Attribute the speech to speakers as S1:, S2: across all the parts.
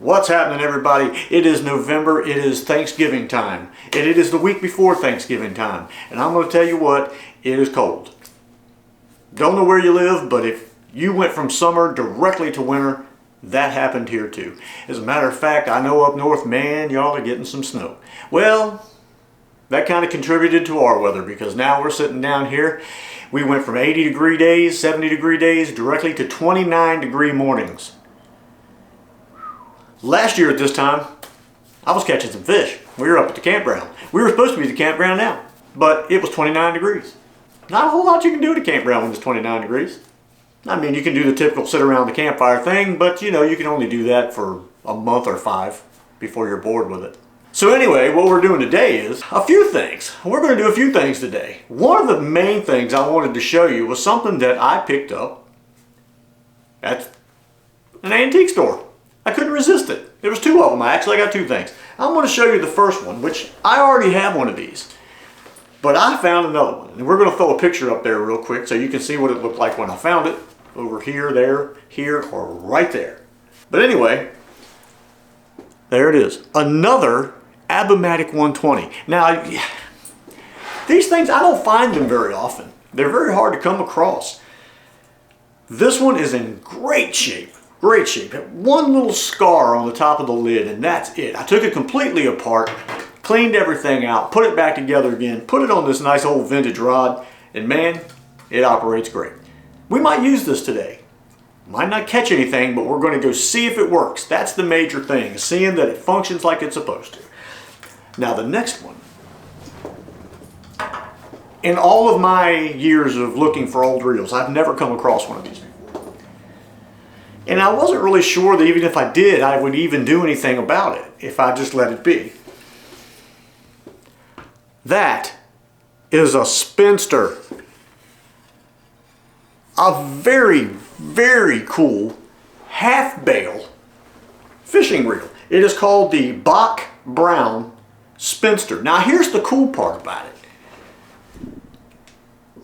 S1: What's happening, everybody? It is November, it is Thanksgiving time, and it is the week before Thanksgiving time, and I'm going to tell you what, it is cold. Don't know where you live, but if you went from summer directly to winter, that happened here too. As a matter of fact, I know up north, man, y'all are getting some snow. Well, that kind of contributed to our weather, because now we're sitting down here. We went from 80-degree days, 70-degree days, directly to 29-degree mornings. Last year at this time, I was catching some fish. We were up at the campground. We were supposed to be at the campground now, but it was 29 degrees. Not a whole lot you can do at a campground when it's 29 degrees. I mean, you can do the typical sit around the campfire thing, but you know, you can only do that for a month or 5 before you're bored with it. So anyway, what we're doing today is a few things. We're going to do a few things today. One of the main things I wanted to show you was something that I picked up at an antique store. I couldn't resist it. There was 2 of them. I got 2 things. I'm going to show you the first one, which I already have one of these. But I found another one. And we're going to throw a picture up there real quick so you can see what it looked like when I found it. Over here, there, here, or right there. But anyway, there it is. Another Abumatic 120. Now, these things, I don't find them very often. They're very hard to come across. This one is in great shape. Great shape. One little scar on the top of the lid, and that's it. I took it completely apart, cleaned everything out, put it back together again, put it on this nice old vintage rod, and man, it operates great. We might use this today. Might not catch anything, but we're going to go see if it works. That's the major thing, seeing that it functions like it's supposed to. Now the next one. In all of my years of looking for old reels, I've never come across one of these before. And I wasn't really sure that even if I did, I would even do anything about it if I just let it be. That is a Spinster. A very, very cool half-bale fishing reel. It is called the Bache Brown Spinster. Now here's the cool part about it.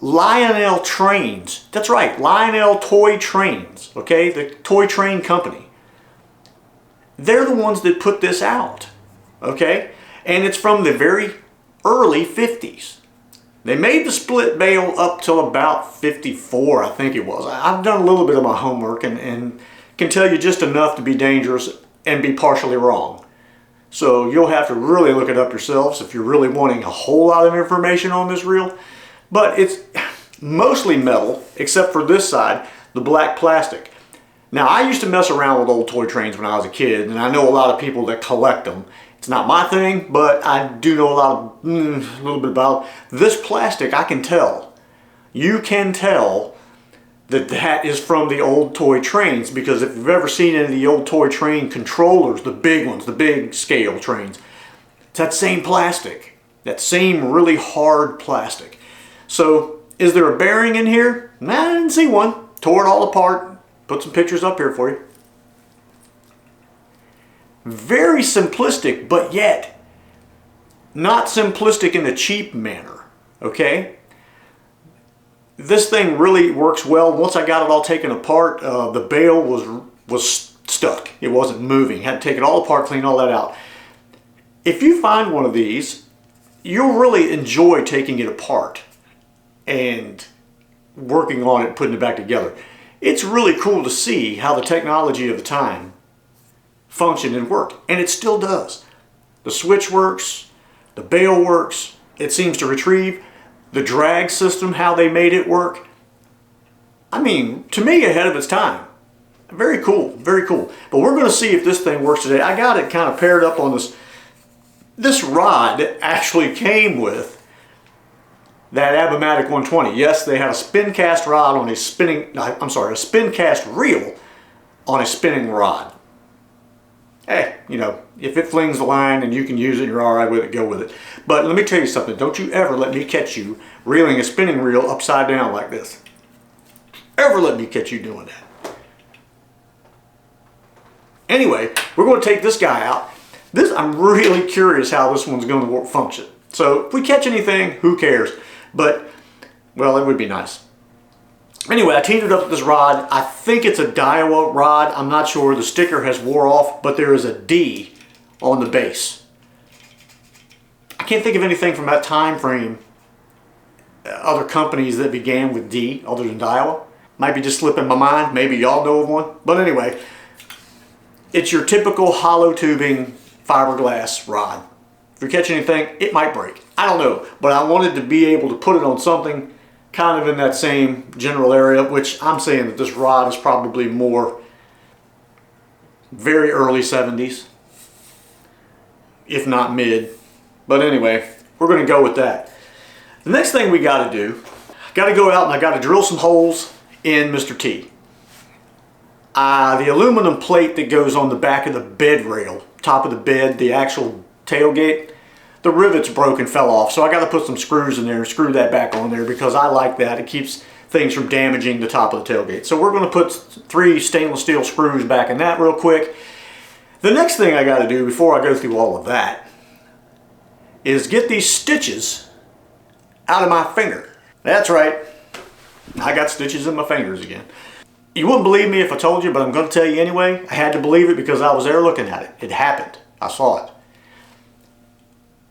S1: Lionel Trains. That's right, Lionel Toy Trains, okay? The toy train company. They're the ones that put this out, okay? And it's from the very early 50s. They made the split bale up till about 54, I think it was. I've done a little bit of my homework and can tell you just enough to be dangerous and be partially wrong. So you'll have to really look it up yourselves if you're really wanting a whole lot of information on this reel. But it's mostly metal, except for this side, the black plastic. Now, I used to mess around with old toy trains when I was a kid, and I know a lot of people that collect them. It's not my thing, but I do know a little bit about this plastic. I can tell. You can tell that that is from the old toy trains, because if you've ever seen any of the old toy train controllers, the big ones, the big scale trains, it's that same plastic, that same really hard plastic. So, is there a bearing in here? Nah, I didn't see one. Tore it all apart. Put some pictures up here for you. Very simplistic, but yet not simplistic in a cheap manner, okay? This thing really works well. Once I got it all taken apart, the bale was stuck. It wasn't moving. Had to take it all apart, clean all that out. If you find one of these, you'll really enjoy taking it apart and working on it, putting it back together. It's really cool to see how the technology of the time functioned and worked, and it still does. The switch works, the bale works, it seems to retrieve, the drag system, how they made it work. I mean, to me, ahead of its time. Very cool, very cool. But we're going to see if this thing works today. I got it kind of paired up on this rod that actually came with that Abumatic 120. Yes, they had a spin cast rod on a spin cast reel on a spinning rod. Hey, you know, if it flings the line and you can use it, you're all right with it, go with it. But let me tell you something. Don't you ever let me catch you reeling a spinning reel upside down like this. Ever let me catch you doing that. Anyway, we're going to take this guy out. I'm really curious how this one's going to function. So if we catch anything, who cares? But, well, it would be nice. Anyway, I teamed it up with this rod. I think it's a Daiwa rod. I'm not sure. The sticker has wore off, but there is a D on the base. I can't think of anything from that time frame, other companies that began with D other than Daiwa. Might be just slipping my mind. Maybe y'all know of one. But anyway, it's your typical hollow tubing fiberglass rod. If you catch anything, it might break. I don't know. But I wanted to be able to put it on something kind of in that same general area, which I'm saying that this rod is probably more very early 70s, if not mid. But anyway, we're going to go with that. The next thing we got to do, got to go out and I got to drill some holes in Mr. T. The aluminum plate that goes on the back of the bed rail, top of the bed, the actual tailgate, the rivets broke and fell off, so I got to put some screws in there and screw that back on there because I like that. It keeps things from damaging the top of the tailgate. So we're going to put 3 stainless steel screws back in that real quick. The next thing I got to do before I go through all of that is get these stitches out of my finger. That's right, I got stitches in my fingers again. You wouldn't believe me if I told you, but I'm going to tell you anyway. I had to believe it because I was there looking at it. It happened. I saw it.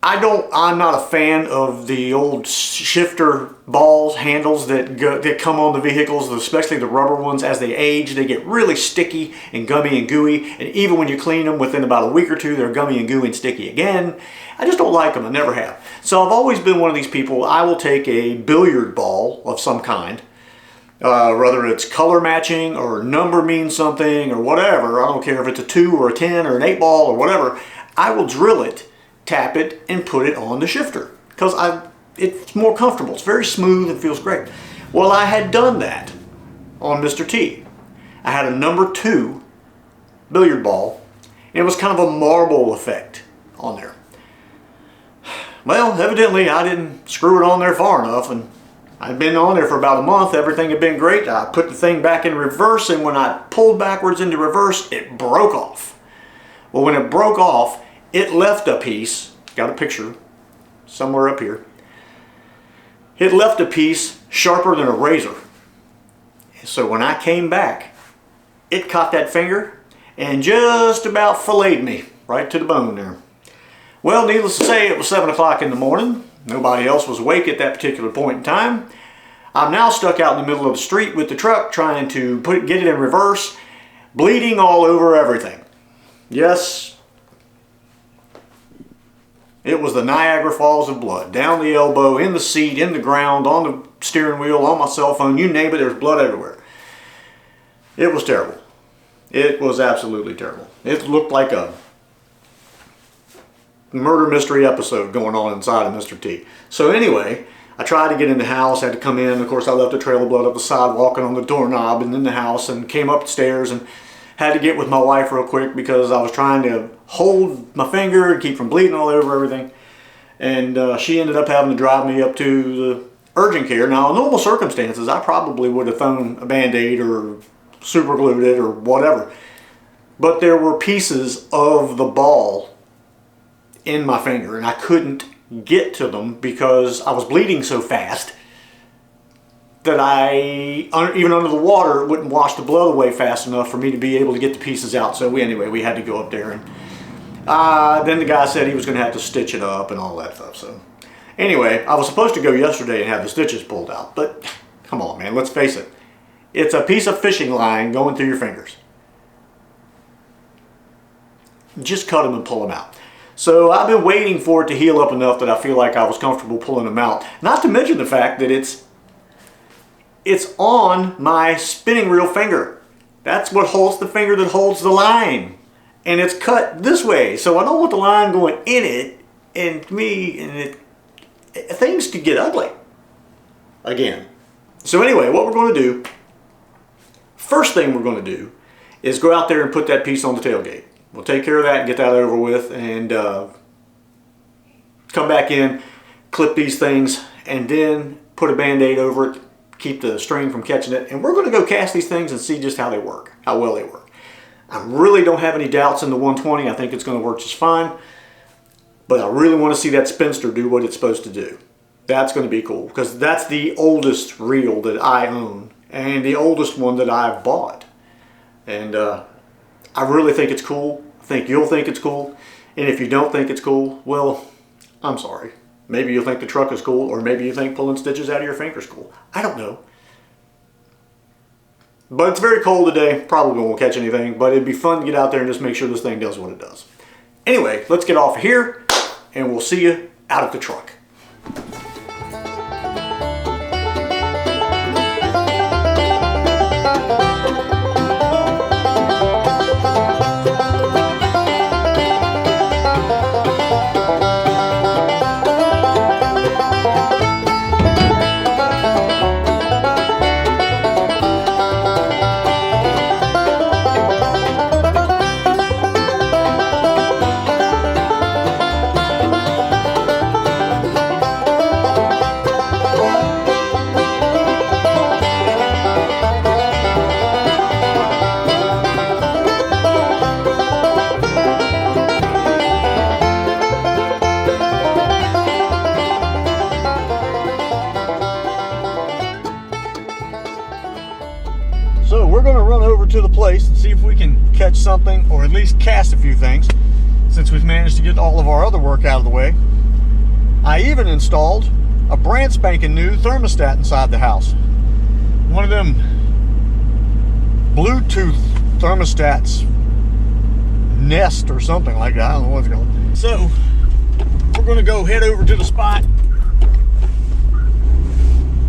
S1: I'm not a fan of the old shifter balls, handles that come on the vehicles, especially the rubber ones. As they age, they get really sticky and gummy and gooey. And even when you clean them, within about a week or two, they're gummy and gooey and sticky again. I just don't like them. I never have. So I've always been one of these people. I will take a billiard ball of some kind, whether it's color matching or number means something or whatever. I don't care if it's a 2 or a 10 or an 8 ball or whatever. I will drill it, tap it, and put it on the shifter because it's more comfortable. It's very smooth and feels great. Well, I had done that on Mr. T. I had a number 2 billiard ball, and it was kind of a marble effect on there. Well, evidently I didn't screw it on there far enough, and I'd been on there for about a month. Everything had been great. I put the thing back in reverse, and when I pulled backwards into reverse, it broke off. Well, when it broke off, it left a piece, got a picture somewhere up here. It left a piece sharper than a razor. So when I came back, it caught that finger and just about filleted me right to the bone there. Well, needless to say, it was 7 o'clock in the morning. Nobody else was awake at that particular point in time. I'm now stuck out in the middle of the street with the truck trying to get it in reverse, bleeding all over everything. Yes, it was the Niagara Falls of blood. Down the elbow, in the seat, in the ground, on the steering wheel, on my cell phone, you name it, there was blood everywhere. It was terrible. It was absolutely terrible. It looked like a murder mystery episode going on inside of Mr. T. So anyway, I tried to get in the house, had to come in. Of course, I left a trail of blood up the sidewalk and on the doorknob and in the house, and came up the stairs and had to get with my wife real quick because I was trying to hold my finger and keep from bleeding all over everything. And she ended up having to drive me up to the urgent care. Now, in normal circumstances, I probably would have thrown a Band-Aid or super glued it or whatever. But there were pieces of the ball in my finger and I couldn't get to them because I was bleeding so fast that even under the water, it wouldn't wash the blood away fast enough for me to be able to get the pieces out. So anyway, we had to go up there, and then the guy said he was going to have to stitch it up and all that stuff. So anyway, I was supposed to go yesterday and have the stitches pulled out, but come on, man, let's face it. It's a piece of fishing line going through your fingers. Just cut them and pull them out. So I've been waiting for it to heal up enough that I feel like I was comfortable pulling them out. Not to mention the fact that it's on my spinning reel finger. That's what holds the finger that holds the line. And it's cut this way, so I don't want the line going in it, and things could get ugly again. So anyway, what we're going to do, first thing we're going to do is go out there and put that piece on the tailgate. We'll take care of that and get that over with, and come back in, clip these things, and then put a Band-Aid over it, keep the string from catching it, and we're going to go cast these things and see just how they work, how well they work. I really don't have any doubts in the 120. I think it's going to work just fine, but I really want to see that Spinster do what it's supposed to do. That's going to be cool, because that's the oldest reel that I own, and the oldest one that I've bought. And I really think it's cool. I think you'll think it's cool. And if you don't think it's cool, well, I'm sorry. Maybe you'll think the truck is cool, or maybe you think pulling stitches out of your fingers is cool. I don't know. But it's very cold today. Probably won't catch anything, but it'd be fun to get out there and just make sure this thing does what it does. Anyway, let's get off of here, and we'll see you out at the truck. So we're going to run over to the place and see if we can catch something, or at least cast a few things, since we've managed to get all of our other work out of the way. I even installed a brand spanking new thermostat inside the house. One of them Bluetooth thermostats, Nest or something like that. I don't know what it's called. So we're going to go head over to the spot.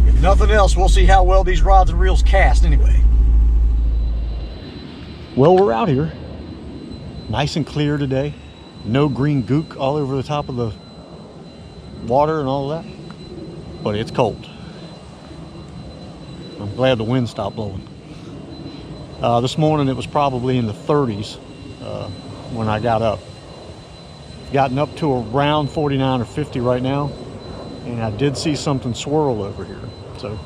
S1: If nothing else, we'll see how well these rods and reels cast anyway. Well, we're out here. Nice and clear today. No green gook all over the top of the water and all that. But it's cold. I'm glad the wind stopped blowing. This morning it was probably in the 30s when I got up. Gotten up to around 49 or 50 right now. And I did see something swirl over here. So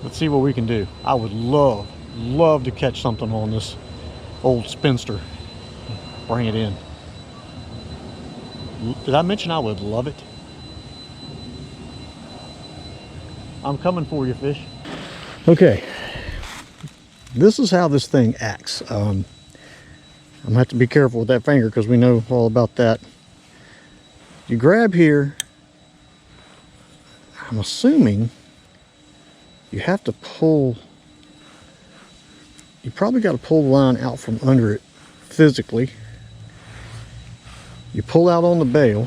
S1: let's see what we can do. I would love to catch something on this old Spinster. Bring it in. Did I mention I would love it? I'm coming for you, fish. Okay, this is how this thing acts. I'm gonna have to be careful with that finger because we know all about that. You grab here. I'm assuming you have to pull. You probably got to pull the line out from under it physically. You pull out on the bail.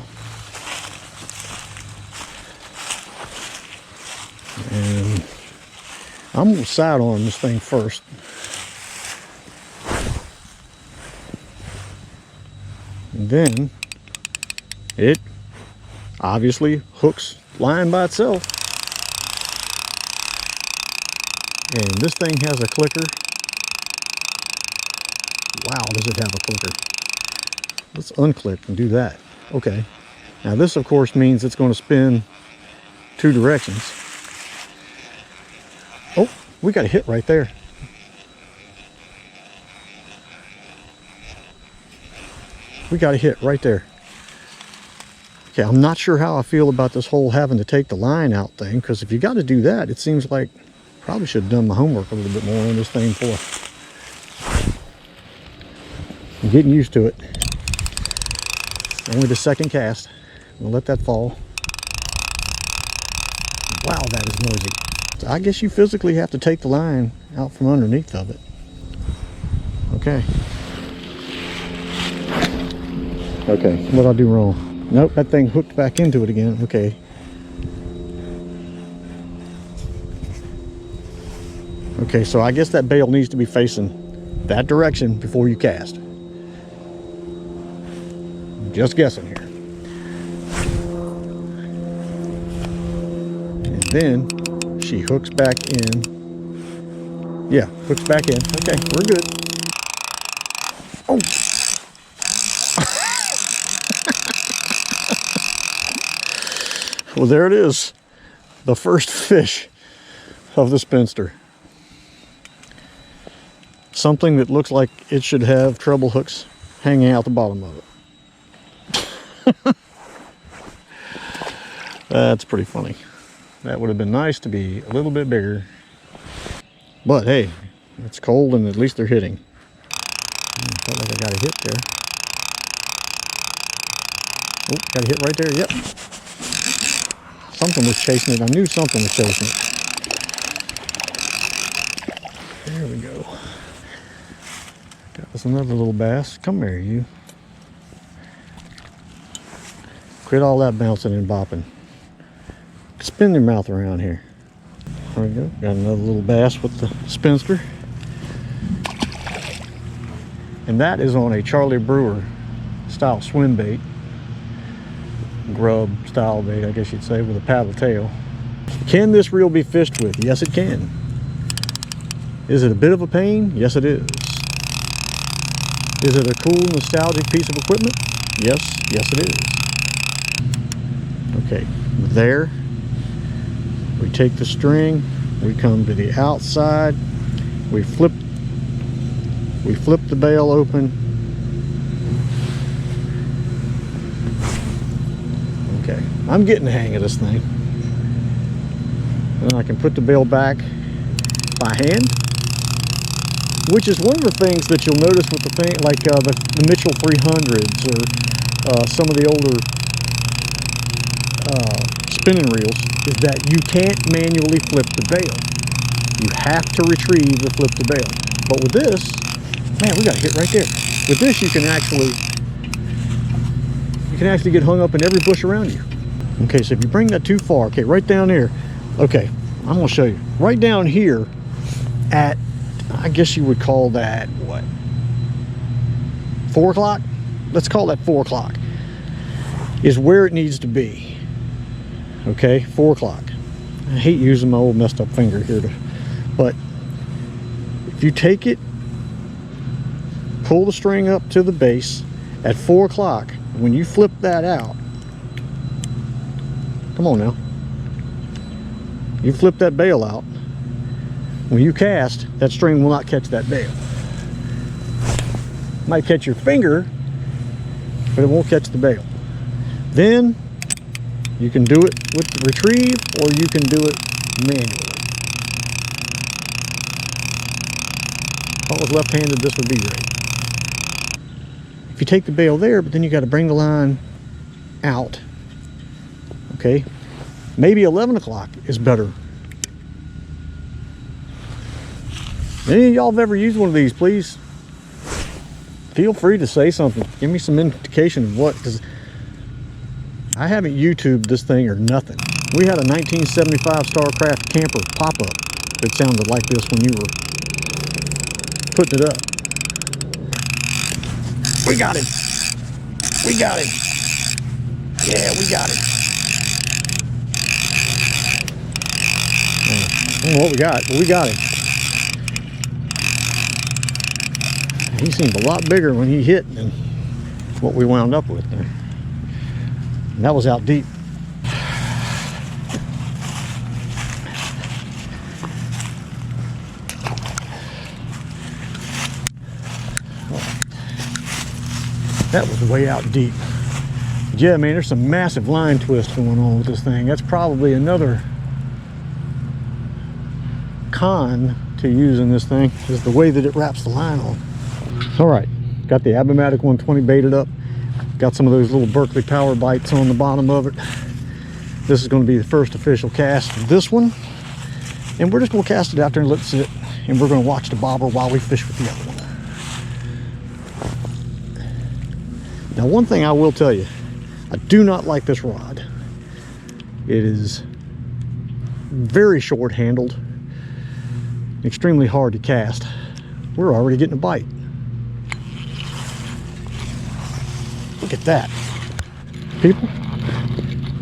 S1: And I'm going to sidearm this thing first. And then it obviously hooks line by itself. And this thing has a clicker. Wow, does it have a clicker? Let's unclick and do that. Okay. Now this, of course, means it's going to spin two directions. Oh, we got a hit right there. We got a hit right there. Okay, I'm not sure how I feel about this whole having to take the line out thing, because if you got to do that, it seems like probably should have done my homework a little bit more on this thing before. I'm getting used to it. Only the second cast. We'll let that fall. Wow, that is noisy. So I guess you physically have to take the line out from underneath of it. Okay. Okay, what did I do wrong? Nope, that thing hooked back into it again. Okay. Okay, so I guess that bail needs to be facing that direction before you cast. Just guessing here. And then she hooks back in. Yeah, hooks back in. Okay, we're good.
S2: Oh. Well, there it is. The first fish of the Spinster. Something that looks like it should have treble hooks hanging out the bottom of it. That's pretty funny. That would have been nice to be a little bit bigger. But hey, it's cold and at least they're hitting. Felt like I got a hit there. Oh, got a hit right there, yep. Something was chasing it. I knew something was chasing it. There we go. Got us another little bass. Come here, you. Quit all that bouncing and bopping. Spin your mouth around here. There we go. Got another little bass with the Spinster. And that is on a Charlie Brewer style swim bait. Grub style bait, I guess you'd say, with a paddle tail. Can this reel be fished with? Yes, it can. Is it a bit of a pain? Yes, it is. Is it a cool, nostalgic piece of equipment? Yes, yes it is. Okay, there. We take the string, we come to the outside, we flip the bail open. Okay, I'm getting the hang of this thing. And I can put the bail back by hand, which is one of the things that you'll notice with the thing, like the Mitchell 300s or some of the older spinning reels, is that you can't manually flip the bail. You have to retrieve the flip the bail. But with this, man, we got a hit right there. With this, you can actually get hung up in every bush around you. Okay, so if you bring that too far, okay, right down there. Okay, I'm gonna show you. Right down here at, I guess you would call that, what? 4 o'clock? Let's call that 4 o'clock. Is where it needs to be. Okay, 4 o'clock. I hate using my old messed up finger here but if you take it, pull the string up to the base at 4 o'clock, when you flip that out, come on now, you flip that bail out, when you cast, that string will not catch that bail. It might catch your finger, but it won't catch the bail. Then you can do it with the retrieve, or you can do it manually. If I was left-handed, this would be great. If you take the bail there, but then you got to bring the line out. Okay, maybe 11 o'clock is better. Any of y'all have ever used one of these, please feel free to say something. Give me some indication of what, because I haven't YouTubed this thing or nothing. We had a 1975 Starcraft camper pop-up that sounded like this when you were putting it up. We got him. We got him. Yeah, we got him. I don't know what we got, but we got him. He seemed a lot bigger when he hit than what we wound up with there. And that was out deep. That was way out deep. But yeah, man, there's some massive line twist going on with this thing. That's probably another con to using this thing, is the way that it wraps the line on. All right, got the Abumatic 120 baited up. Got some of those little Berkeley power bites on the bottom of it. This is going to be the first official cast of this one. And we're just going to cast it out there and let it sit. And we're going to watch the bobber while we fish with the other one. Now, one thing I will tell you, I do not like this rod. It is very short handled, extremely hard to cast. We're already getting a bite. Look at that. People,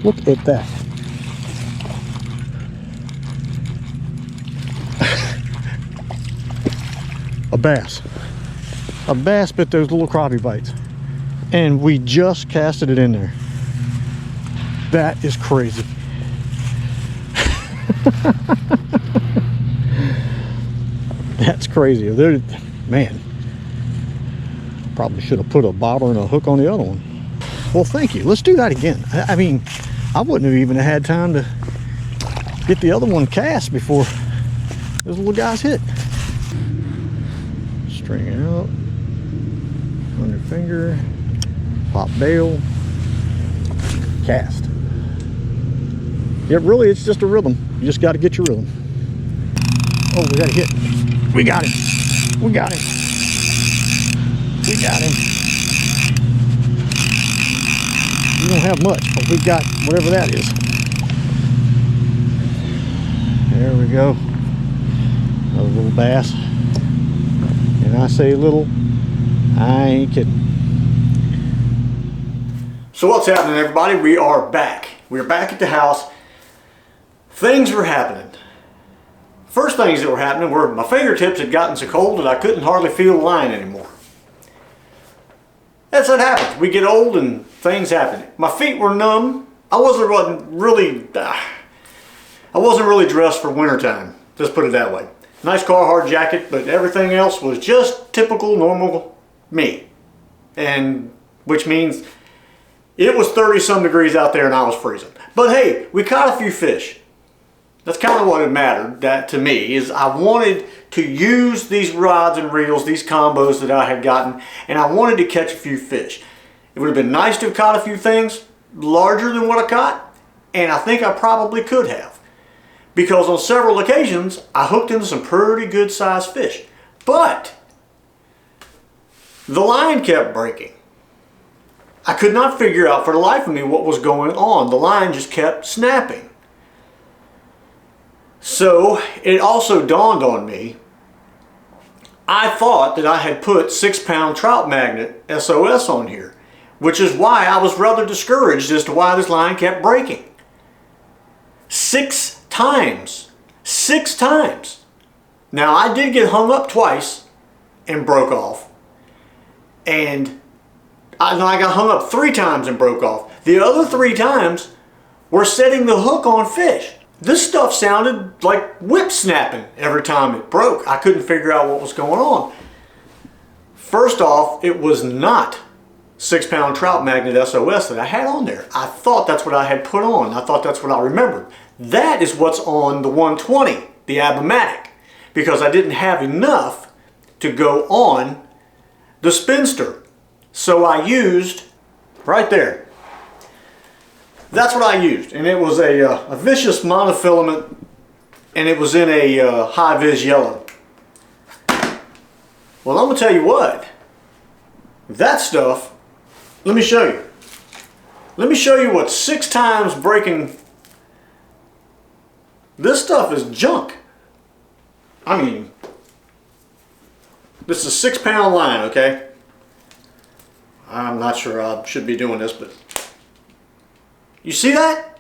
S2: look at that. A bass. a bass bit those little crappie bites, and we just casted it in there. That is crazy. That's crazy. Man, probably should have put a bobber and a hook on the other one. Well, thank you. Let's do that again. I mean, I wouldn't have even had time to get the other one cast before those little guys hit. String out on your finger, pop bail, cast. Yeah, really, it's just a rhythm. You just got to get your rhythm. Oh, we got a hit. We got him. We got him. We got him. We don't have much, but we got whatever that is. There we go. Another little bass. And I say little, I ain't kidding.
S1: So what's happening, everybody? We are back. We're back at the house. Things were happening. First things that were happening were my fingertips had gotten so cold that I couldn't hardly feel the line anymore. That's what happens. We get old and things happen. My feet were numb. I wasn't really dressed for wintertime. Just put it that way. Nice Carhartt jacket, but everything else was just typical, normal me. And which means it was 30-some degrees out there and I was freezing. But hey, we caught a few fish. That's kind of what it mattered that to me, is I wanted to use these rods and reels, these combos that I had gotten, and I wanted to catch a few fish. It would have been nice to have caught a few things larger than what I caught, and I think I probably could have. Because on several occasions, I hooked into some pretty good sized fish. But the line kept breaking. I could not figure out for the life of me what was going on. The line just kept snapping. So it also dawned on me, I thought that I had put 6-pound trout magnet SOS on here, which is why I was rather discouraged as to why this line kept breaking. 6 times. 6 times. Now I did get hung up twice and broke off. And I got hung up 3 times and broke off. The other 3 times were setting the hook on fish. This stuff sounded like whip snapping every time it broke. I couldn't figure out what was going on. First off, it was not 6-pound trout magnet SOS that I had on there. I thought that's what I had put on. I thought that's what I remembered. That is what's on the 120, the Abumatic, because I didn't have enough to go on the Spinster. So I used right there. That's what I used, and it was a vicious monofilament, and it was in a high-vis yellow. Well, I'm going to tell you what, that stuff, let me show you. Let me show you what 6 times breaking, this stuff is junk. I mean, this is a 6-pound line, okay? I'm not sure I should be doing this, but you see that?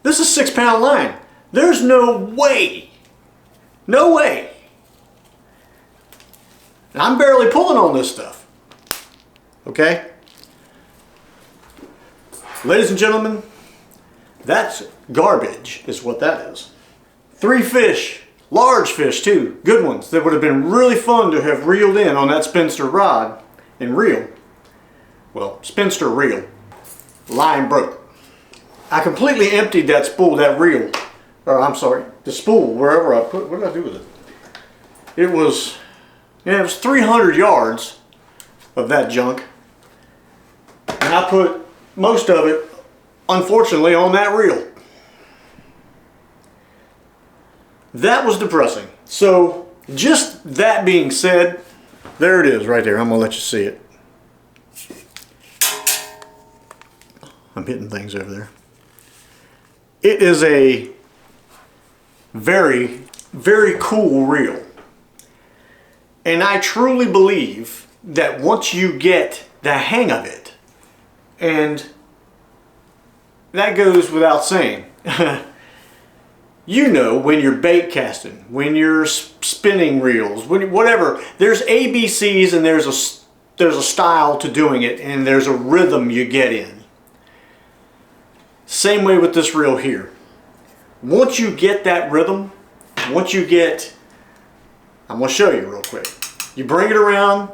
S1: This is a 6-pound line. There's no way. No way. And I'm barely pulling on this stuff. Okay? Ladies and gentlemen, that's garbage is what that is. 3 fish. Large fish too. Good ones that would have been really fun to have reeled in on that Spinster rod and reel. Well, Spinster reel. Line broke. I completely emptied that spool, that reel, or I'm sorry, the spool, wherever I put, what did I do with it? It was 300 yards of that junk, and I put most of it, unfortunately, on that reel. That was depressing. So, just that being said, there it is right there. I'm going to let you see it. I'm hitting things over there. It is a very, very cool reel. And I truly believe that once you get the hang of it, and that goes without saying, you know, when you're bait casting, when you're spinning reels, whatever, there's ABCs and there's there's a style to doing it, and there's a rhythm you get in. Same way with this reel here. Once you get that rhythm, once you get, I'm going to show you real quick. You bring it around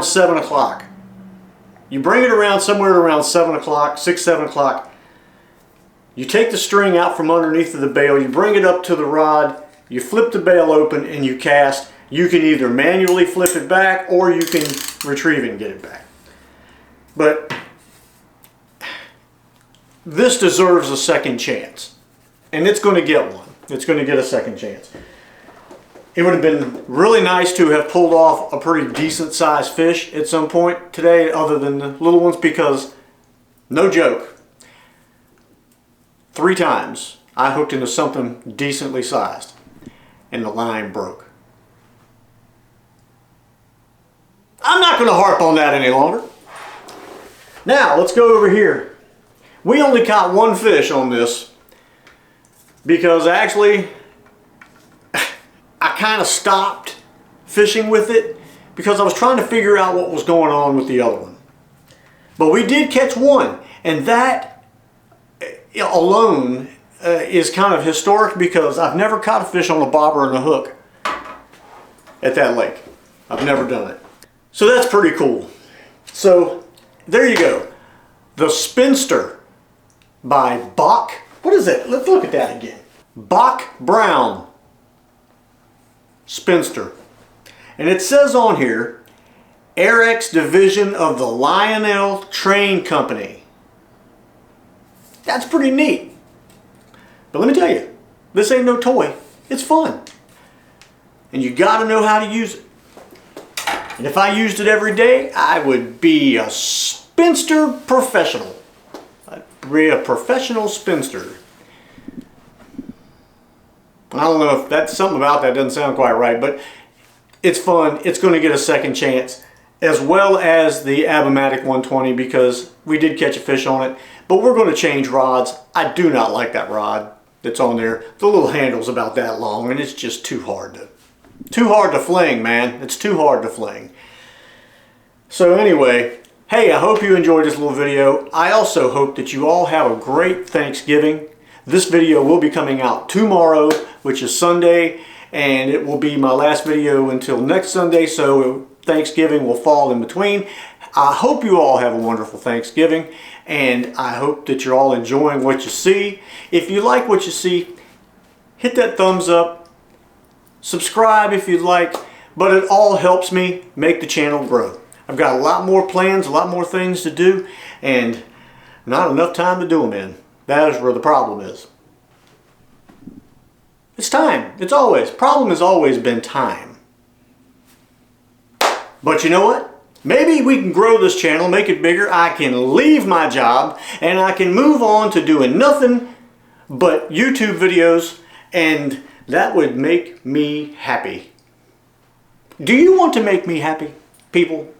S1: 7 o'clock. You bring it around somewhere around 7 o'clock, 6, 7 o'clock. You take the string out from underneath of the bail, you bring it up to the rod, you flip the bail open and you cast. You can either manually flip it back or you can retrieve it and get it back. But this deserves a second chance. And it's going to get one. It's going to get a second chance. It would have been really nice to have pulled off a pretty decent sized fish at some point today other than the little ones, because, no joke, 3 times I hooked into something decently sized and the line broke. I'm not going to harp on that any longer. Now let's go over here. We only caught 1 fish on this because actually I kind of stopped fishing with it because I was trying to figure out what was going on with the other one. But we did catch 1, and that alone is kind of historic because I've never caught a fish on a bobber and a hook at that lake. I've never done it. So that's pretty cool. So there you go. The Spinster by Bach. What is it? Let's look at that again. Bache Brown Spinster. And it says on here, Airx division of the Lionel Train Company. That's pretty neat. But let me tell you, this ain't no toy. It's fun. And you gotta know how to use it. And if I used it every day, I would be a spinster professional. I'd be a professional spinster. I don't know if that's something about that doesn't sound quite right, but it's fun. It's going to get a second chance, as well as the Abumatic 120, because we did catch a fish on it. But we're going to change rods. I do not like that rod that's on there. The little handle's about that long, and it's just too hard to fling, man. It's too hard to fling. So anyway, hey, I hope you enjoyed this little video. I also hope that you all have a great Thanksgiving. This video will be coming out tomorrow, which is Sunday, and it will be my last video until next Sunday, so Thanksgiving will fall in between. I hope you all have a wonderful Thanksgiving, and I hope that you're all enjoying what you see. If you like what you see, hit that thumbs up, subscribe if you'd like, but it all helps me make the channel grow. I've got a lot more plans, a lot more things to do, and not enough time to do them in. That is where the problem is. It's time. It's always. Problem has always been time. But you know what? Maybe we can grow this channel, make it bigger. I can leave my job and I can move on to doing nothing but YouTube videos, and that would make me happy. Do you want to make me happy, people?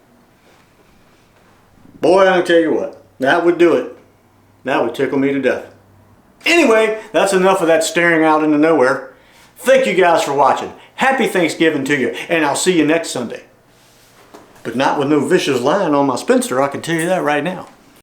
S1: Boy, I'll tell you what. That would do it. That would tickle me to death. Anyway, that's enough of that staring out into nowhere. Thank you guys for watching. Happy Thanksgiving to you, and I'll see you next Sunday. But not with no vicious line on my Spinster, I can tell you that right now.